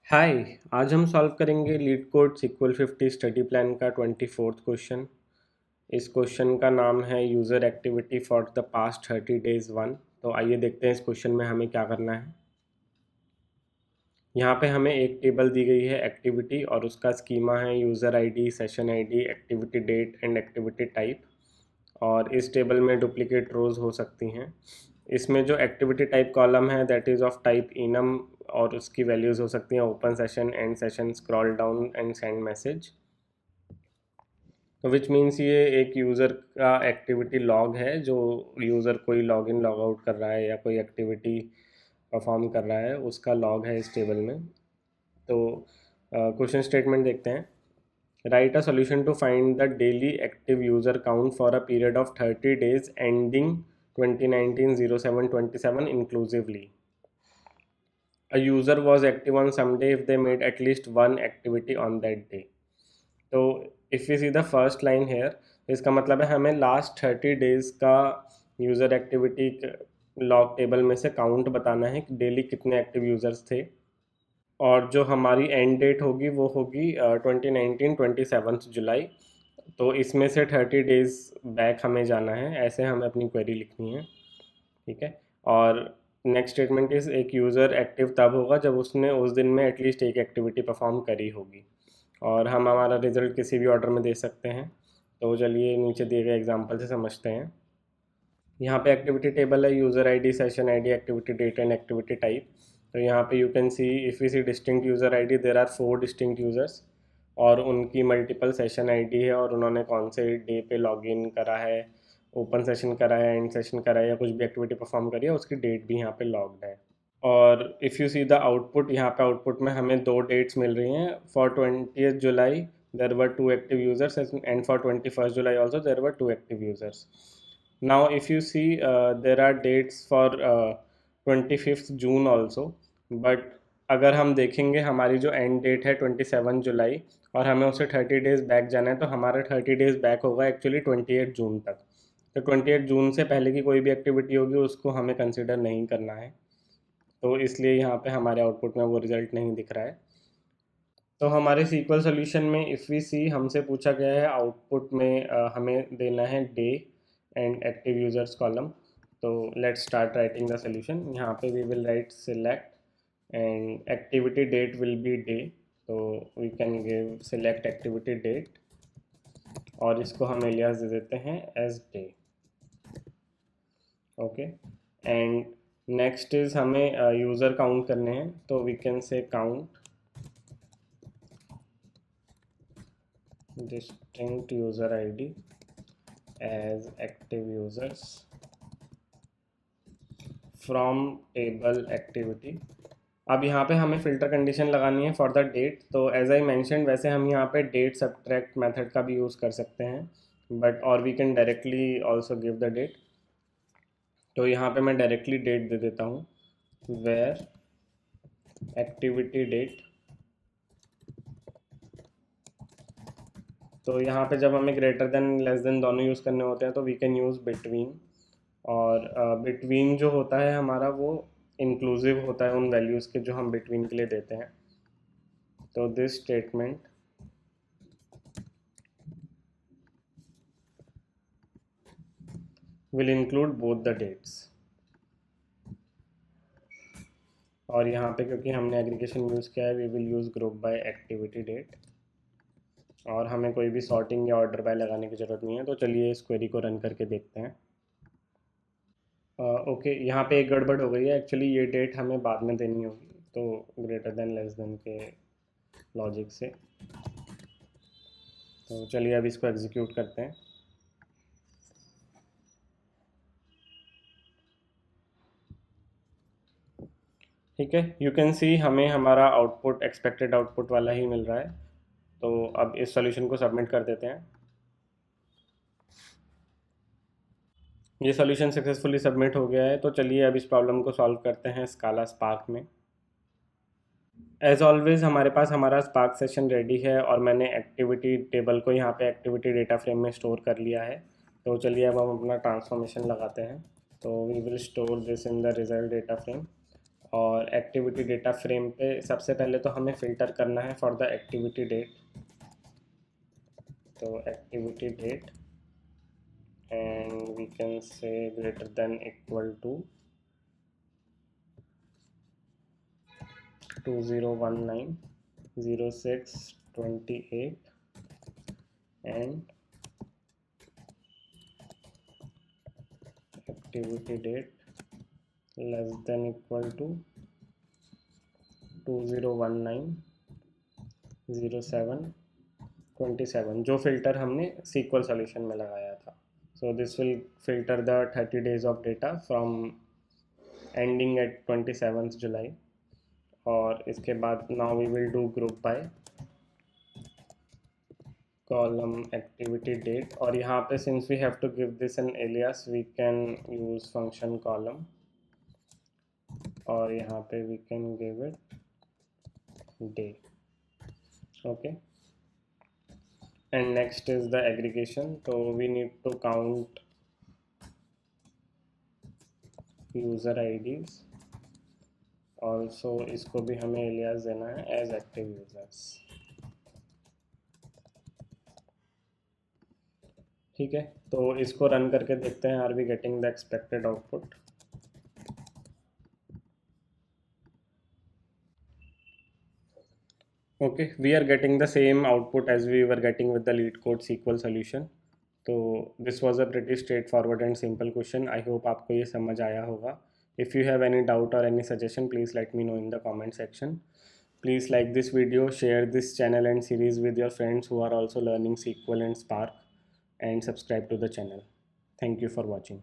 हाय। आज हम सॉल्व करेंगे LeetCode SQL 50 study plan का 24th क्वेश्चन। इस क्वेश्चन का नाम है user activity for the past 30 days one. तो आइए देखते हैं इस क्वेश्चन में हमें क्या करना है। यहाँ पे हमें एक टेबल दी गई है एक्टिविटी और उसका स्कीमा है user ID, session ID, activity date and activity type. और इस टेबल में डुप्लीकेट रोज़ हो सकती हैं। इसमें जो एक्टिविटी टाइप कॉलम है that is of type enum और उसकी वैल्यूज़ हो सकती हैं open session, and session, scroll down and send message. तो विच मीन्स ये एक यूज़र का एक्टिविटी लॉग है जो यूज़र कोई लॉग इन लॉग आउट कर रहा है या कोई एक्टिविटी परफॉर्म कर रहा है उसका लॉग है इस टेबल में। तो क्वेश्चन स्टेटमेंट देखते हैं। Write a solution to find the daily active user count for a period of 30 days ending 2019-07-27 inclusively. A user was active on some day if they made at least one activity on that day. तो if we see the first line here, इसका मतलब है हमें last 30 days का user activity log table में से count बताना है कि डेली कितने एक्टिव यूज़र्स थे। और जो हमारी एंड डेट होगी वो होगी 2019 27 जुलाई। तो इसमें से 30 डेज़ बैक हमें जाना है, ऐसे हमें अपनी क्वेरी लिखनी है। ठीक है। और नेक्स्ट स्टेटमेंट इज़ एक यूज़र एक्टिव तब होगा जब उसने उस दिन में एटलीस्ट एक एक्टिविटी परफॉर्म करी होगी। और हम हमारा रिजल्ट किसी भी ऑर्डर में दे सकते हैं। तो चलिए नीचे दिए गए एग्जांपल से समझते हैं। यहाँ पे एक्टिविटी टेबल है user ID, session ID, activity date and activity type. तो यहाँ पे you can see if we see distinct user ID there are 4 distinct users और उनकी मल्टीपल सेशन आईडी है और उन्होंने कौन से डे पे लॉगिन करा है, ओपन सेशन करा है, एंड सेशन करा है या कुछ भी एक्टिविटी परफॉर्म करी है उसकी डेट भी यहाँ पे लॉग्ड है। और if you see the output, यहाँ पे आउटपुट में हमें दो डेट्स मिल रही हैं। For 20th July there were 2 active users and for 21st July also there were 2 active users. Now if you see there are dates for 25th June also, but अगर हम देखेंगे हमारी जो एंड डेट है 27 जुलाई और हमें उसे 30 डेज़ बैक जाना है तो हमारा 30 डेज़ बैक होगा एक्चुअली 28 जून तक। तो 28 जून से पहले की कोई भी एक्टिविटी होगी उसको हमें कंसिडर नहीं करना है। तो इसलिए यहाँ पे हमारे आउटपुट में वो रिज़ल्ट नहीं दिख रहा है। तो हमारे सीक्वल सोल्यूशन में इफ़ वी सी हमसे पूछा गया है आउटपुट में हमें देना है day and active users column. तो let's start writing the solution. यहाँ पे we will write select and activity date will be day. तो we can give select activity date और इसको हम एलियास दे देते हैं as day. Okay. And next is हमें यूज़र काउंट करने हैं तो we can say count distinct user id as active users from table activity। अब यहाँ पे हमें फ़िल्टर कंडीशन लगानी है फॉर द डेट। तो एज आई मैंशन वैसे हम यहाँ पे डेट सब्ट्रैक्ट मेथड का भी यूज़ कर सकते हैं बट और we can directly also give the date. तो यहाँ पे मैं डायरेक्टली डेट दे देता हूँ वेयर एक्टिविटी डेट। तो यहाँ पे जब हमें ग्रेटर देन लेस देन दोनों यूज़ करने होते हैं तो वी कैन यूज़ बिटवीन। और बिटवीन जो होता है हमारा वो इंक्लूसिव होता है उन वैल्यूज़ के जो हम बिटवीन के लिए देते हैं। तो this statement will include both the dates. और यहाँ पे क्योंकि हमने एग्रीगेशन यूज़ किया है we will use group by activity date और हमें कोई भी सॉर्टिंग या ऑर्डर बाय लगाने की ज़रूरत नहीं है। तो चलिए इस क्वेरी को रन करके देखते हैं। ओके, यहाँ पे एक गड़बड़ हो गई है। एक्चुअली ये डेट हमें बाद में देनी होगी तो ग्रेटर देन लेस देन के लॉजिक से। तो चलिए अब इसको एग्जीक्यूट करते हैं। ठीक है, यू कैन सी हमें हमारा आउटपुट एक्सपेक्टेड आउटपुट वाला ही मिल रहा है। तो अब इस सॉल्यूशन को सबमिट कर देते हैं। ये सॉल्यूशन सक्सेसफुली सबमिट हो गया है। तो चलिए अब इस प्रॉब्लम को सॉल्व करते हैं स्काला स्पार्क में। एज ऑलवेज हमारे पास हमारा स्पार्क सेशन रेडी है और मैंने एक्टिविटी टेबल को यहाँ पे एक्टिविटी डेटा फ्रेम में स्टोर कर लिया है। तो चलिए अब हम अपना ट्रांसफॉर्मेशन लगाते हैं। तो we will store this in the result data frame और एक्टिविटी डेटा फ्रेम पे सबसे पहले तो हमें फ़िल्टर करना है फॉर द एक्टिविटी डेट। तो activity date and we can say greater than equal to 2019 06 28 and activity date less than equal to 2019 07 27 जो फिल्टर हमने SQL सॉल्यूशन में लगाया था। So this will filter the 30 days of data from ending at 27th July। और इसके बाद now we will do group by column activity date, और यहाँ पे since we have to give this an alias we can use function column, और यहाँ पे we can give it day। okay, and next is the aggregation। तो we need to count user IDs, also इसको भी हमें alias देना है as active users। ठीक है, तो इसको रन करके देखते हैं, are we getting the expected output. Okay, we are getting the same output as we were getting with the LeetCode SQL solution। तो this was a pretty straightforward and simple question। I hope आपको ये समझ आया होगा। If you have any doubt or any suggestion, please let me know in the comment section। Please like this video, share this channel and series with your friends who are also learning SQL and Spark, and subscribe to the channel। Thank you for watching।